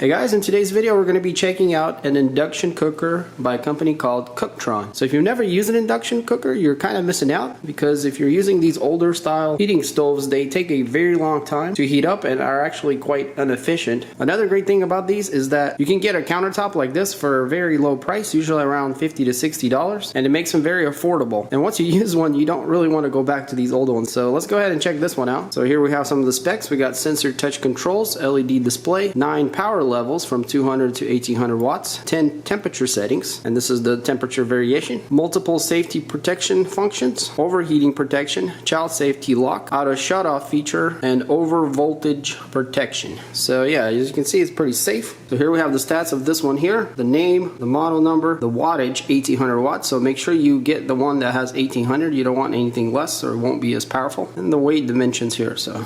Hey guys, in today's video we're going to be checking out an induction cooker by a company called Cooktron. So if you've never used an induction cooker, you're kind of missing out, because if you're using these older style heating stoves, they take a very long time to heat up and are actually quite inefficient. Another great thing about these is that you can get a countertop like this for a very low price, usually around $50 to $60, and it makes them very affordable. And once you use one, you don't really want to go back to these old ones. So let's go ahead and check this one out. So here we have some of the specs. We got sensor touch controls, LED display, 9 power levels from 200 to 1800 watts, 10 temperature settings, and this is the temperature variation, multiple safety protection functions, overheating protection, child safety lock, auto shut off feature, and over voltage protection. So yeah, as you can see, it's pretty safe. So here we have the stats of this one here, the name, the model number, the wattage, 1800 watts. So make sure you get the one that has 1800. You don't want anything less or it won't be as powerful. And the weight dimensions here. So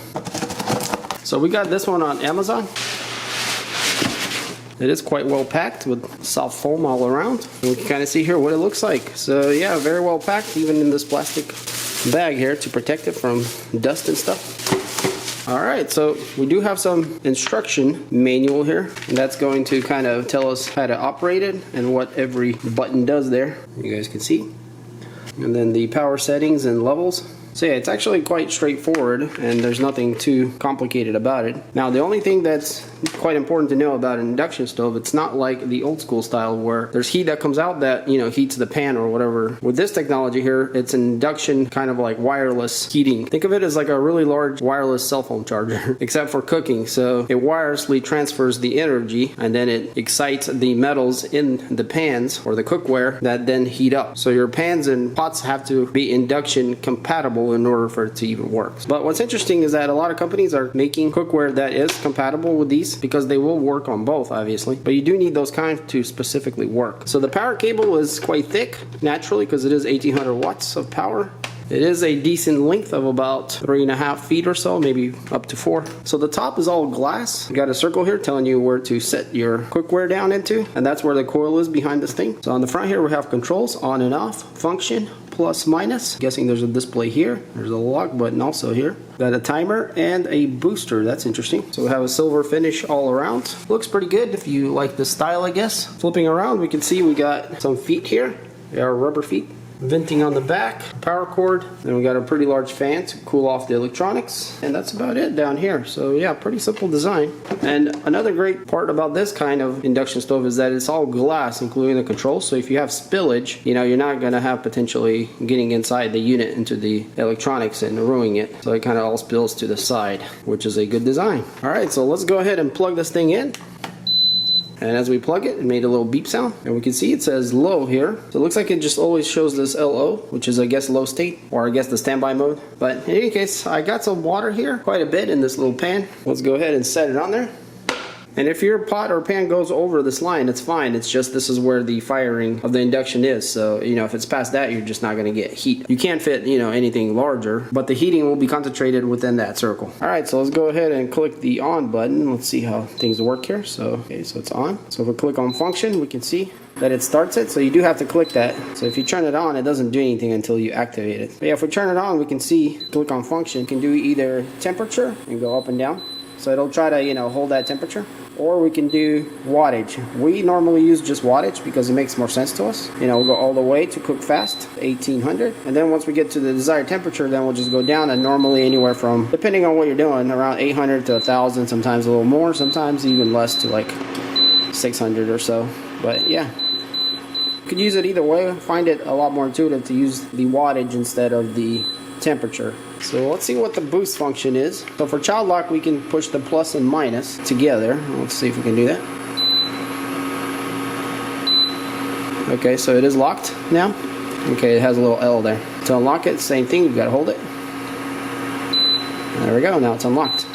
we got this one on Amazon. It is quite well packed with soft foam all around. And we can kind of see here what it looks like. So yeah, very well packed, even in this plastic bag here to protect it from dust and stuff. Alright, so we do have some instruction manual here, and that's going to kind of tell us how to operate it and what every button does there. You guys can see. And then the power settings and levels. So yeah, it's actually quite straightforward and there's nothing too complicated about it. Now the only thing that's quite important to know about an induction stove, it's not like the old school style where there's heat that comes out that, you know, heats the pan or whatever. With this technology here, it's an induction kind of like wireless heating. Think of it as like a really large wireless cell phone charger, except for cooking. So it wirelessly transfers the energy and then it excites the metals in the pans or the cookware that then heat up. So your pans and pots have to be induction compatible in order for it to even work. But what's interesting is that a lot of companies are making cookware that is compatible with these, because they will work on both obviously, but you do need those kinds to specifically work. So the power cable is quite thick naturally because it is 1800 watts of power. It is a decent length of about 3.5 feet or so, maybe up to 4. So the top is all glass. You got a circle here telling you where to set your cookware down into, and that's where the coil is behind this thing. So on the front here we have controls, on and off, function, plus minus. Guessing there's a display here. There's a lock button also here. Got a timer and a booster. That's interesting. So we have a silver finish all around. Looks pretty good if you like the style, I guess. Flipping around, we can see we got some feet here. They are rubber feet. Venting on the back, power cord, then we got a pretty large fan to cool off the electronics, and that's about it down here. So yeah, pretty simple design. And another great part about this kind of induction stove is that it's all glass, including the controls. So if you have spillage, you know, you're not going to have potentially getting inside the unit into the electronics and ruining it. So it kind of all spills to the side, which is a good design. Alright, so let's go ahead and plug this thing in. And as we plug it, it made a little beep sound. And we can see it says low here. So it looks like it just always shows this LO, which is I guess low state, or I guess the standby mode. But in any case, I got some water here, quite a bit in this little pan. Let's go ahead and set it on there. And if your pot or pan goes over this line, it's fine. It's just this is where the firing of the induction is. So, you know, if it's past that, you're just not going to get heat. You can't fit, you know, anything larger, but the heating will be concentrated within that circle. All right, so let's go ahead and click the on button. Let's see how things work here. So, okay, so it's on. So if we click on function, we can see that it starts it. So you do have to click that. So if you turn it on, it doesn't do anything until you activate it. But yeah, if we turn it on, we can see, click on function, it can do either temperature and go up and down. So it'll try to, you know, hold that temperature. Or we can do wattage. We normally use just wattage because it makes more sense to us. You know, we'll go all the way to cook fast, 1800. And then once we get to the desired temperature, then we'll just go down, and normally anywhere from, depending on what you're doing, around 800 to 1000, sometimes a little more, sometimes even less to like 600 or so. But yeah, you could use it either way. I find it a lot more intuitive to use the wattage instead of the temperature. So let's see what the boost function is. So for child lock, we can push the plus and minus together. Let's see if we can do that. Okay, so it is locked now. Okay, it has a little L there. To unlock it, same thing, you've got to hold it. There we go, now it's unlocked.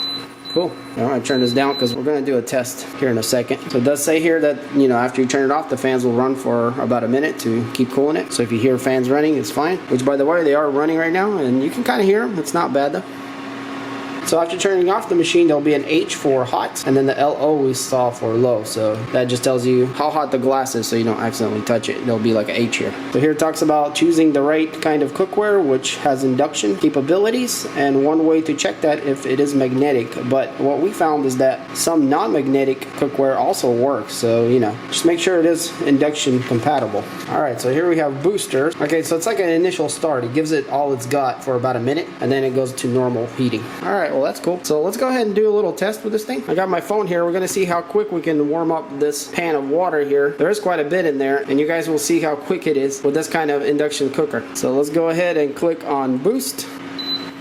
Cool. I'm going to turn this down because we're going to do a test here in a second. So it does say here that, you know, after you turn it off, the fans will run for about a minute to keep cooling it. So if you hear fans running, it's fine. Which, by the way, they are running right now, and you can kind of hear them. It's not bad though. So after turning off the machine, there'll be an H for hot, and then the LO we saw for low. So that just tells you how hot the glass is so you don't accidentally touch it. There'll be like an H here. So here it talks about choosing the right kind of cookware, which has induction capabilities, and one way to check that if it is magnetic. But what we found is that some non-magnetic cookware also works. So, you know, just make sure it is induction compatible. Alright, so here we have booster. Okay, so it's like an initial start. It gives it all it's got for about a minute, and then it goes to normal heating. Alright, well that's cool. So let's go ahead and do a little test with this thing. I got my phone here. We're going to see how quick we can warm up this pan of water here. There is quite a bit in there, and you guys will see how quick it is with this kind of induction cooker. So let's go ahead and click on boost.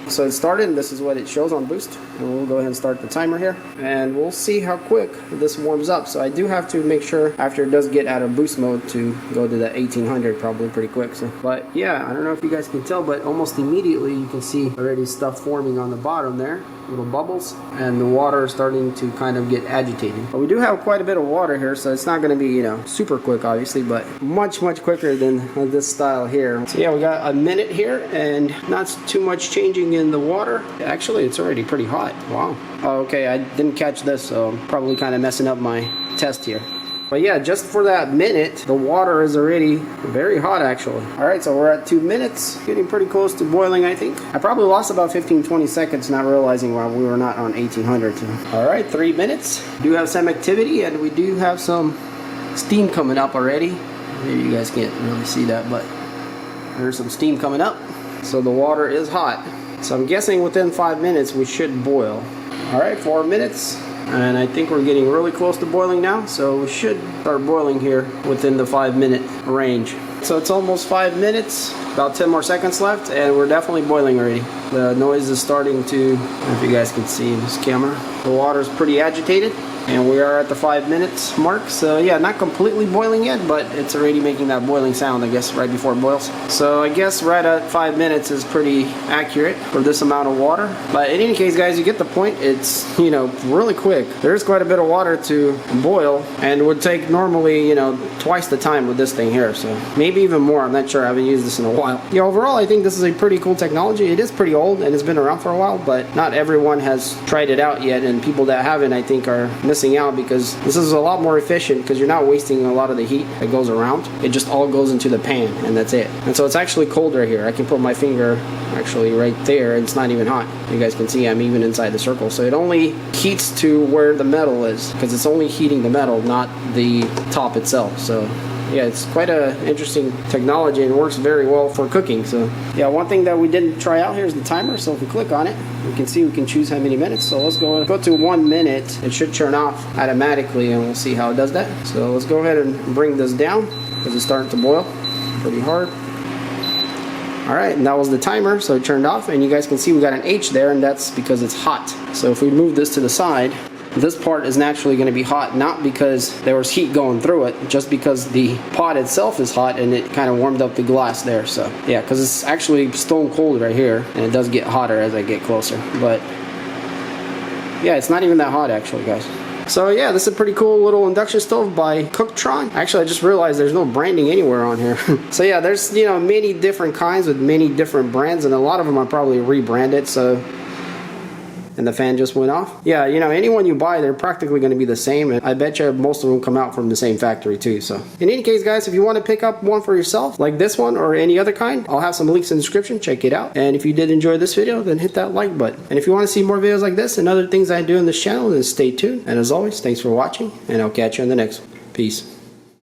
So it started, and this is what it shows on boost. And we'll go ahead and start the timer here, and we'll see how quick this warms up. So I do have to make sure after it does get out of boost mode to go to the 1800 probably pretty quick. So, but yeah, I don't know if you guys can tell, but almost immediately you can see already stuff forming on the bottom there, little bubbles, and the water is starting to kind of get agitated. But we do have quite a bit of water here, so it's not going to be, you know, super quick obviously, but much quicker than this style here. So yeah, we got a minute here and not too much changing in the water. Actually, it's already pretty hot. Wow. Oh, okay, I didn't catch this, so I'm probably kind of messing up my test here. But yeah, just for that minute, the water is already very hot actually. Alright, so we're at 2 minutes, getting pretty close to boiling I think. I probably lost about 15-20 seconds not realizing why we were not on 1800. Alright, 3 minutes. We do have some activity, and we do have some steam coming up already. Maybe you guys can't really see that, but there's some steam coming up. So the water is hot. So I'm guessing within 5 minutes we should boil. Alright, 4 minutes. And I think we're getting really close to boiling now. So we should start boiling here within the 5-minute range. So it's almost 5 minutes. About 10 more seconds left, and we're definitely boiling already. The noise is starting to, I don't know if you guys can see in this camera. The water is pretty agitated. And we are at the 5 minutes mark. So yeah, not completely boiling yet, but it's already making that boiling sound, I guess, right before it boils. So I guess right at 5 minutes is pretty accurate for this amount of water. But in any case, guys, you get the point. It's, you know, really quick. There's quite a bit of water to boil, and it would take normally, you know, twice the time with this thing here. So maybe even more. I'm not sure. I haven't used this in a while. Yeah, overall, I think this is a pretty cool technology. It is pretty old, and it's been around for a while, but not everyone has tried it out yet. And people that haven't, I think, are missing out, because this is a lot more efficient because you're not wasting a lot of the heat that goes around. It just all goes into the pan, and that's it. And so it's actually cold right here. I can put my finger actually right there, and it's not even hot. You guys can see I'm even inside the circle. So it only heats to where the metal is, because it's only heating the metal, not the top itself. So yeah, it's quite an interesting technology and works very well for cooking. So yeah, one thing that we didn't try out here is the timer. So if we click on it, we can see we can choose how many minutes. So let's go to 1 minute. It should turn off automatically, and we'll see how it does that. So let's go ahead and bring this down because it's starting to boil pretty hard. Alright, and that was the timer, so it turned off, and you guys can see we got an H there, and that's because it's hot. So if we move this to the side, this part is naturally going to be hot, not because there was heat going through it, just because the pot itself is hot and it kind of warmed up the glass there. So yeah, because it's actually stone cold right here, and it does get hotter as I get closer. But yeah, it's not even that hot actually, guys. So yeah, this is a pretty cool little induction stove by Cooktron. Actually, I just realized there's no branding anywhere on here. So yeah, there's, you know, many different kinds with many different brands, and a lot of them are probably rebranded. So, and the fan just went off. Yeah, you know, anyone you buy, they're practically going to be the same, and I bet you most of them come out from the same factory too. So in any case, guys, if you want to pick up one for yourself, like this one or any other kind, I'll have some links in the description. Check it out. And if you did enjoy this video, then hit that like button. And if you want to see more videos like this and other things I do in this channel, then stay tuned. And as always, thanks for watching, and I'll catch you in the next one. Peace.